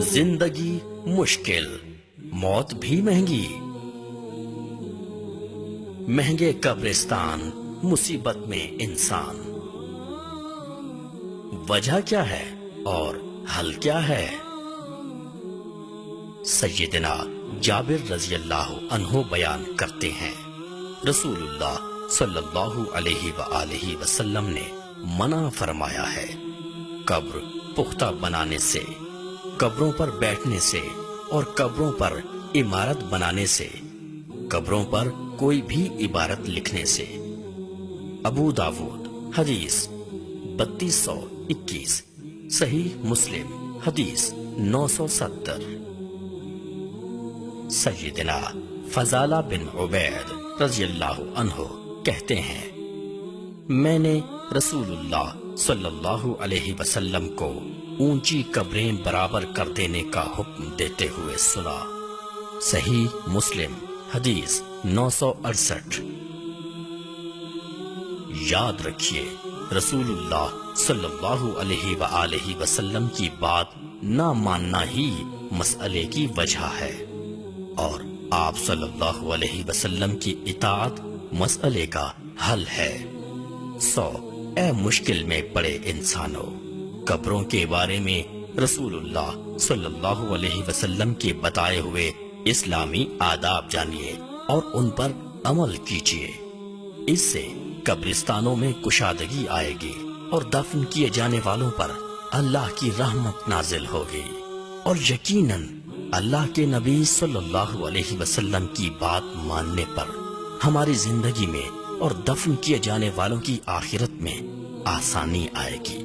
زندگی مشکل، موت بھی مہنگی، مہنگے قبرستان، مصیبت میں انسان۔ وجہ کیا ہے اور حل کیا ہے؟ سیدنا جابر رضی اللہ عنہ بیان کرتے ہیں، رسول اللہ صلی اللہ علیہ وآلہ وسلم نے منع فرمایا ہے قبر پختہ بنانے سے، قبروں پر بیٹھنے سے اور قبروں پر عمارت بنانے سے، قبروں پر کوئی بھی عبارت لکھنے سے۔ ابو داود حدیث 3221، صحیح مسلم حدیث 970۔ سیدنا فضالہ بن عبید رضی اللہ عنہ کہتے ہیں، میں نے رسول اللہ صلی اللہ علیہ وسلم کو اونچی قبریں برابر کر دینے کا حکم دیتے ہوئے سنا۔ صحیح مسلم حدیث 968۔ یاد رکھیے، رسول اللہ صلی اللہ علیہ وآلہ وسلم کی بات نہ ماننا ہی مسئلے کی وجہ ہے، اور آپ صلی اللہ علیہ وسلم کی اطاعت مسئلے کا حل ہے۔ اے مشکل میں پڑے انسانوں، قبروں کے بارے میں رسول اللہ صلی اللہ علیہ وسلم کے بتائے ہوئے اسلامی آداب جانیے اور ان پر عمل کیجیے۔ اس سے قبرستانوں میں کشادگی آئے گی اور دفن کیے جانے والوں پر اللہ کی رحمت نازل ہوگی، اور یقیناً اللہ کے نبی صلی اللہ علیہ وسلم کی بات ماننے پر ہماری زندگی میں اور دفن کیے جانے والوں کی آخرت میں آسانی آئے گی۔